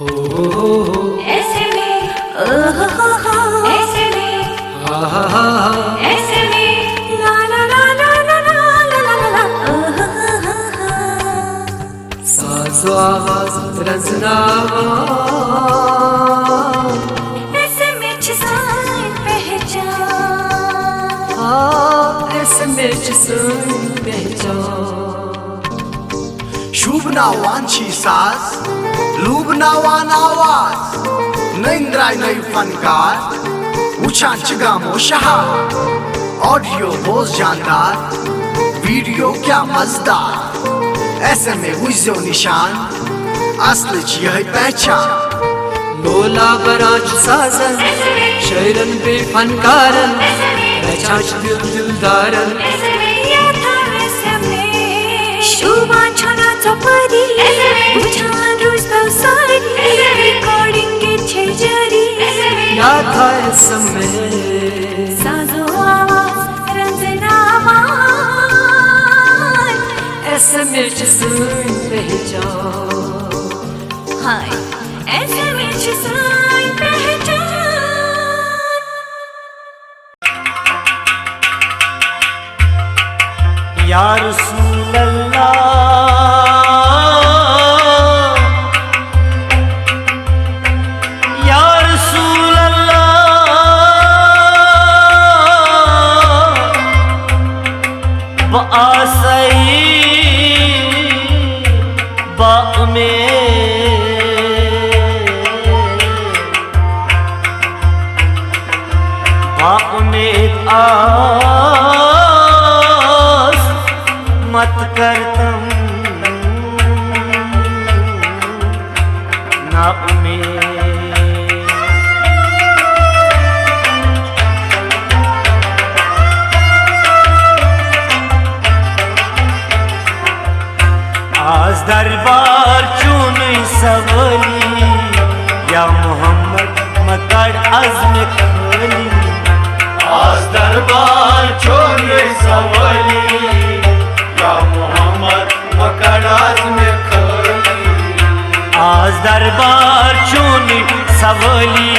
ऐसे में ऐसे में ऐसे में ला ला ला ला ला ला ला ला साज़ो आवाज़ रज़नामा ऐसे में जिसान पहचान ऐसे में जिसान पहचान Shubnawanchi saz, Lubnawan awaz, Nindrai nai fankar, Uchan chigamo shahar, Audio boz jandar, Video kya mazdar, ऐसे में हुई निशान, असल यही पहचान। लोला बराज साजन, शैरन बे फनकारन, पहचाच दिल दिलदारन। शुभान छना चपरी, बुझान रोज तवसारी, रिकॉर्डिंग के छेजरी। याद था इस समय, साज़ो आवाज़ रज़नामा, ऐसे में जिसान पहचान। हाय ऐसे में जिसान पहचान। या रसूल अल्लाह, या रसूल अल्लाह, बआसई बा में आस मत करतम ना उम्मीद। आज दरबार चुनी सवली, या मोहम्मद मकड़ अज़्म खोली। आज दरबार छोड़े सवली, या मोहम्मद मकड़ अज़्म खोली। आज दरबार चुनी सवली,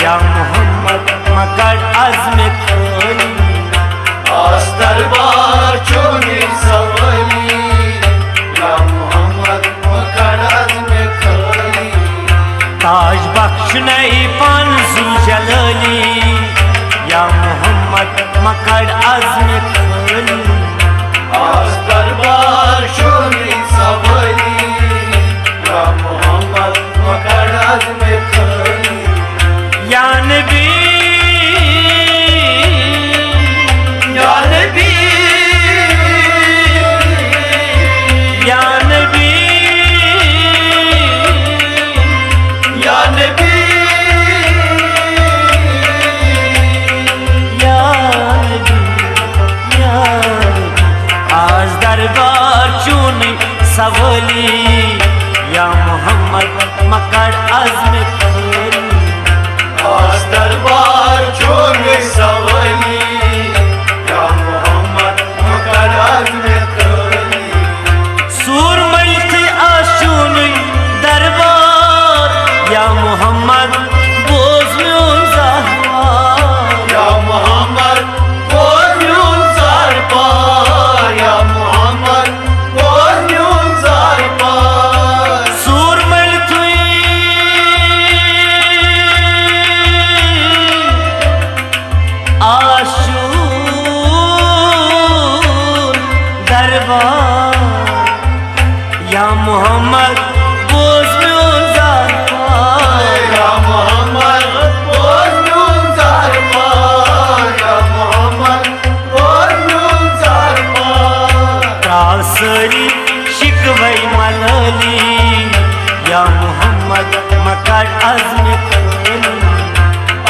या मोहम्मद मकड़ अज़्म खोली। आज दरबार छोड़े सवली, या मोहम्मद मकड़ अज़्म खोली। ताज बख्श नई पानसुल जलाली, या मोहम्मद मकड़ अज़्म खोली। आज दरबार छोड़े सवली, या मोहम्मद मकड़ अज़्म खोली। या नबी, या नबी, या नबी, या नबी, या नबी, या नबी। आज दरबार चुनी सवली, या मोहम्मद मकड़ अज़्म खोली। आज दरबार छोड़े सवली, या मोहम्मद मकड़ अज़्म खोली। सूरमई थी आशुनी दरबार, या मोहम्मद बोझ म्यून ज़हवार। या मोहम्मद बोझ ज़ार पार, या मोहम्मद बोझ ज़ार पार। सूरमई थी आशूर दरबार, या मोहम्मद बोझ म्यून ज़हवार। या मोहम्मद बोझ ज़ार पार, या मोहम्मद बोझ ज़ार पार। त्रासरी शिकवई मलली, या मोहम्मद मकड़ अज़्म खोली।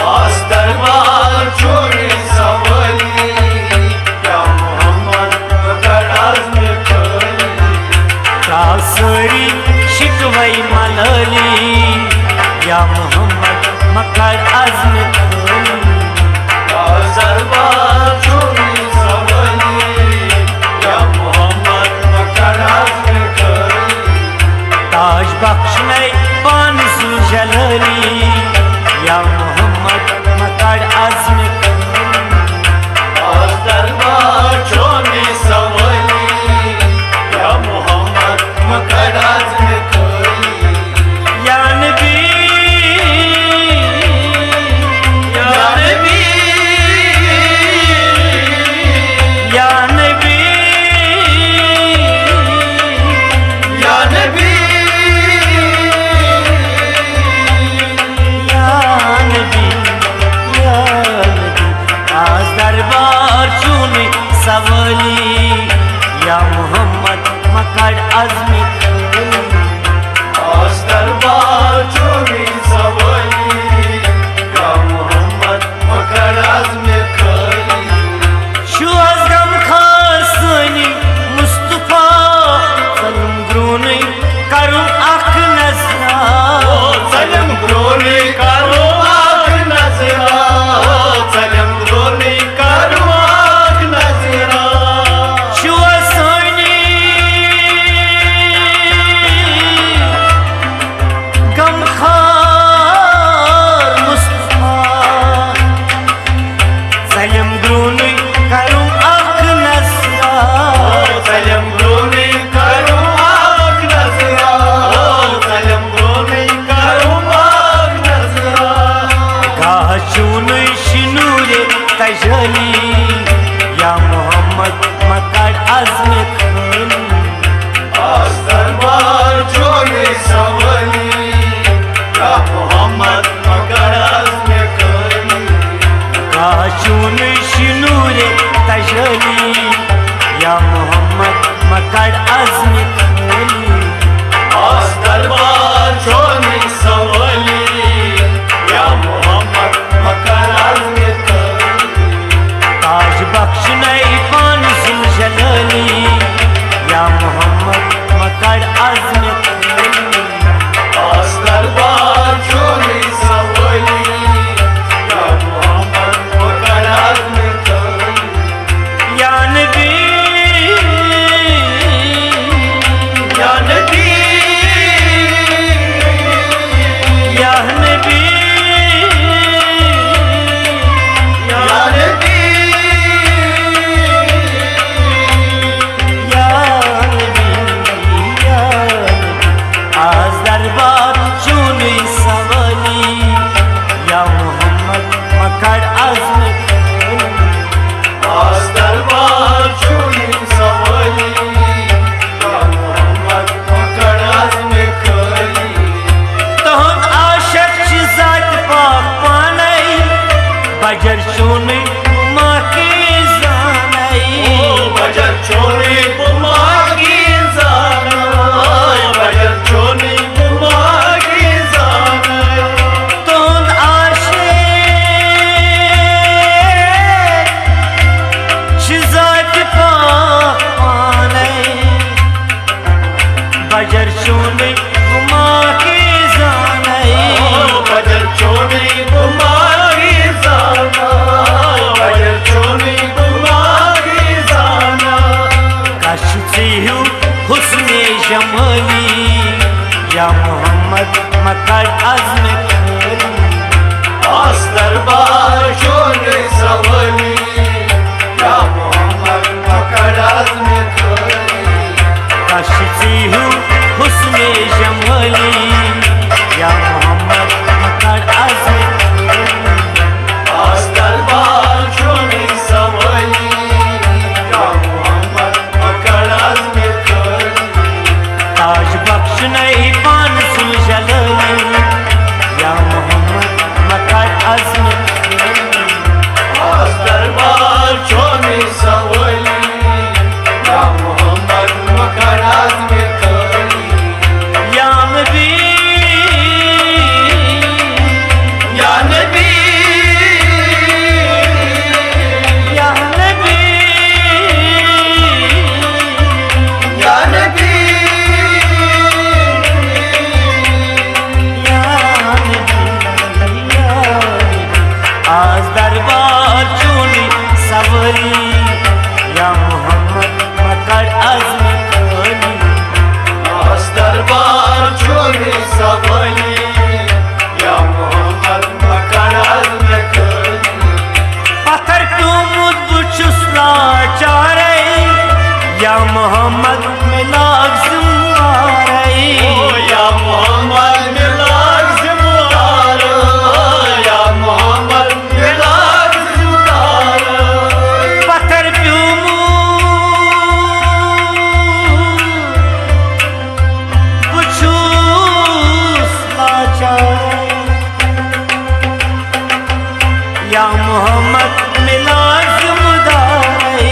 आज दरबार छोड़े सवली, या मोहम्मद मकड़ अज़्म खोली। त्रासरी शिकवई मलली, या मोहम्मद मकड़ अज़्म खोली। आज दरबार छोड़े सवली, या मोहम्मद मकड़ अज़्म खोली। ताज बख्शने पान जलाली या मोहम्मद मकड़ अज़्म आज दरबार चोनी सवली या मोहम्मद मकड़ अज़्म खोली या नबी या नबी या नबी या नबी या नबी या नबी आज दरबार चूनी सवली या मोहम्मद मकड़ अज़्म आज दरबार चोनी सवली या मोहम्मद मकड़ अज़्म खोली शु अज़ गम खासनी मुस्तफा सलम ग्रोनी करूं अख नजरा सलम ग्रोनी करो आँख नजरा सलम ग्रोनी करो आँख नजरा शु असानी गम खार मुस्तफा सलम ग्रोनी करूं अख नजरा सलम ग्रोनी करो आँख नजरा सलम ग्रोनी करो आँख नजरा गाचून शिनूरे तजली या मोहम्मद मकड़ अज़्म आज दरबार चोनी सवली या मोहम्मद मकड़ अज़्म खोली गाचून शिनूरे तजली या मोहम्मद मकड़ अज़्म आज दरबार चोनी सवली या मोहम्मद मकड़ अज़्म खोली ताज बख्शने पान जलाली या मोहम्मद मकड़ अज़्म आज दरबार चोनी सवली या मोहम्मद मकड़ अज़्म खोली या नबी या नबी या नबी या नबी या नबी या नबी आज दरबार चूनी सवली या मोहम्मद मकड़ अज़्म आज दरबार चोनी सवली या मोहम्मद मकड़ अज़्म खोली तहन आशक जात पाक पानै बजर चूनी माँ के जानै बजर चोनी बुमा की जाना बजर चोनी बुमा की जाना तहन आशक जात पाक पानै बजर चूनी माँ के जानै बजर चोनी बुमा की जाना बजर चोनी बुमा की जाना कशु हुस्ने जमली या मोहम्मद मकड़ अज़्म आज दरबार चोनी सवली या मोहम्मद मकड़ अज़्म खोली कशु हुस्ने जमली या मोहम्मद मकड़ अज़्म आज दरबार चोनी सवली या मोहम्मद मकड़ अज़्म खोली ताज बख्शने पान जलाली या मोहम्मद मकड़ अज़्म आज दरबार चोनी सवली या मोहम्मद मकड़ अज़्म खोली या नबी मोहम्मद मिलाज़िम दाई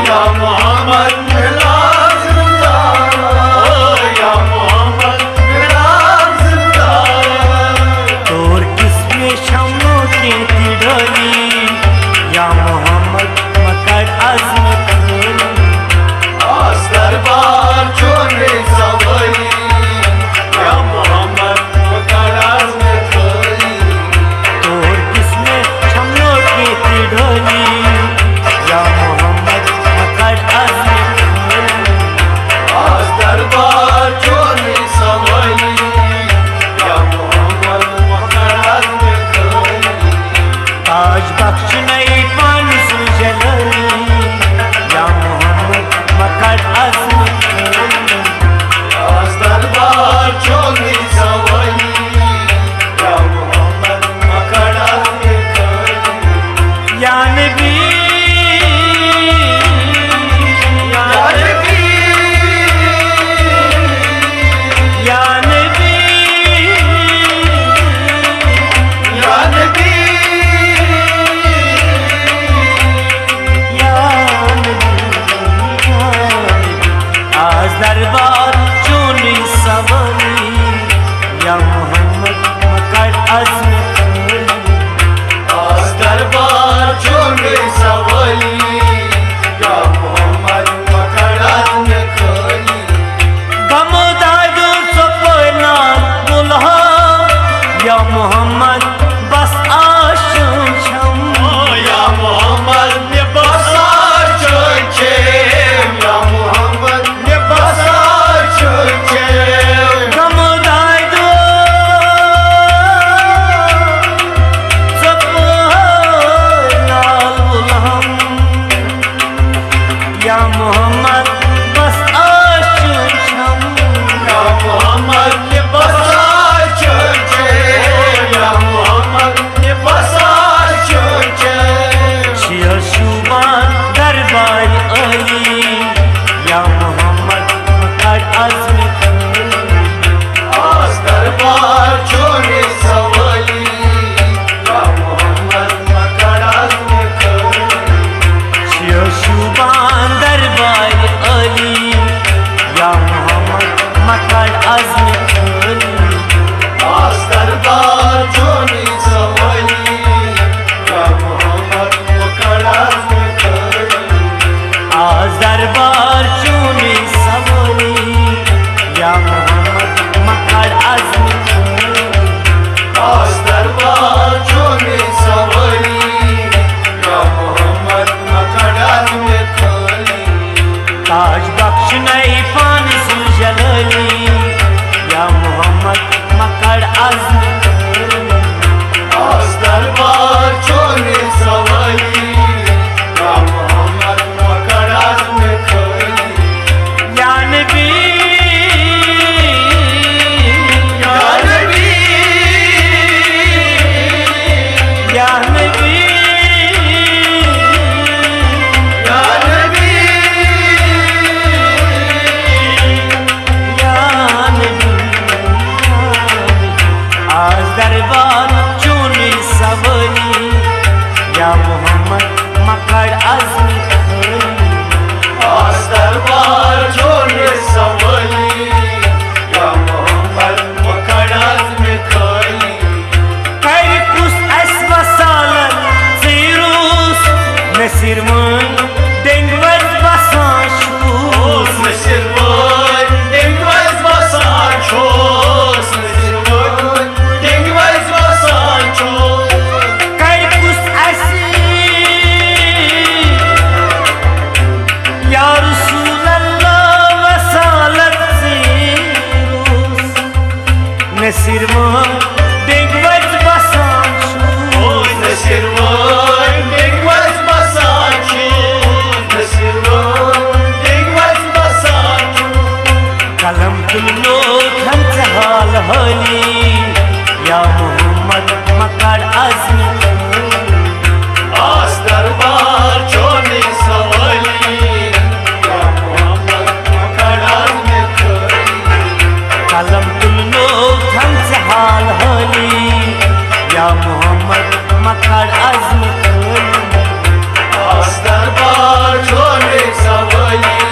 या मोहम्मद मिलाज़िम दाई या मोहम्मद मिलाज़िम दाई तोर किसमें शमो के तिड़ोली या मोहम्मद मकर अज़्म खोली आज दरबार छोड़ने सवली या मोहम्मद मकर अज़्म खोली तोर किसमें शमो के तिड़ोली या मोहम्मद मकर अज़्म खोली आज दरबार छोड़ने सवली या मोहम्मद मकर अज़्म खोली ताज बख्श नई पान सुजलनी या मोहम्मद मकर अज़्म खोली आज दरबार छोड़ने सवली या मोहम्मद मकर अज़्म खोली या नबी या या नबी या नबी या नबी आज दरबार चोनी सवनी या मोहम्मद मकर अज़्म खोली आज दरबार छोड़ने सवली या मोहम्मद मकर अज़्म खोली गमदादो सपना दुल्हा या मोहम्मद बस आशम छम या मोहम्मद ने बसा छोचे या मोहम्मद ने बसा छोचे गमदादो सपना दुल्हा या मोहम्मद बस आशम छम या मोहम्मद ने बसा छोचे या मोहम्मद ने बसा छोचे शिया शुबान दरबार अली या मोहम्मद मकर अज़्म खोली आज दरबार छोड़ने सवली या मोहम्मद मकर अज़्म खोली शिया शुबान दरबार अली या मोहम्मद मकर अज़्म खोली आज दरबार छोड़ने सवली या मोहम्मद मकर अज़्म खोली आज दरबार चूनी सवली या मोहम्मद मकर अज़्म खोली आज दरबार छोड़ने सवली या मोहम्मद मकर अज़्म खोली ताज बख्श नई पान सुजलनी या मोहम्मद मकर अज़्म खोली आज दरबार छोड़ने सवली या मोहम्मद मकर अज़्म खोली या नबी या नबी या नबी या नबी या नबी आज दरबार चूनी सवली या मोहम्मद मकर अज़्म खोली आज दरबार छोड़ने सवली या मोहम्मद मकर अज़्म खोली कर कुस अस वसालन सीरूस नसीर मन देंगवज बसान shoes Mr. Wood, ding was Basanchos. Mr. Wood, ding was Basanchos. कर कुस असी या रसूल अल्लाह वसालत सीरूस नसीर मन देंगवज बसान Oh, shoes Mr. Wood, ding was Basanchos. Mr. Wood, ding was Basanchos. कलम तुमनो खंच हाल होली या मोहम्मद मकर अज़्म खोली आज दरबार छोड़ने सवली या मोहम्मद मकर अज़्म खोली कलम तुमनो खंच हाल होली या मोहम्मद मकड़ अज़्म खोली आस दरबार छोड़े सवली